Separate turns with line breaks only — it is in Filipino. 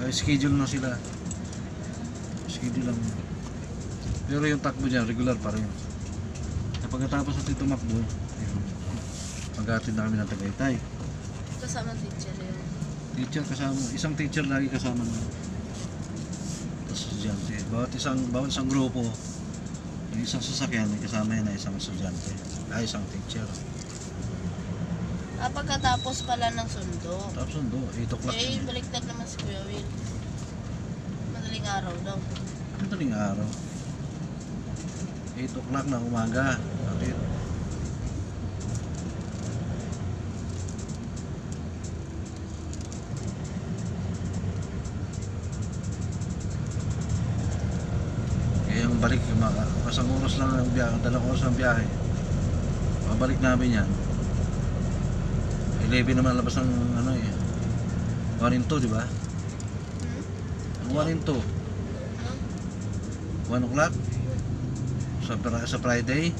Naka-schedule na sila. Schedule lang. Pero yung takbo dyan, regular pa rin. Pagkatapos natin tumakbo, mag-aatid na kami ng Tagaytay.
Kasama teacher yun.
Teacher kasama, isang teacher lagi kasama na. Tapos estudyante. Bawat isang grupo, yung isang sasakyan, may kasama yun na isang estudyante. Isang teacher.
Pagkatapos pala ng sundo.
Tapos sundo, 8 o'clock.
Baliktad naman si Kuya Will. Madaling araw daw.
Madaling araw. 8 o'clock na umaga. Bakit? Kaya yung balik, kasang oras lang ang biyahe, 2 oras ang biyahe. Pabalik namin yan. 11 naman labas ng ano eh. 1 and 2, di ba? Ang 1 and 2. 1 o'clock sa Friday.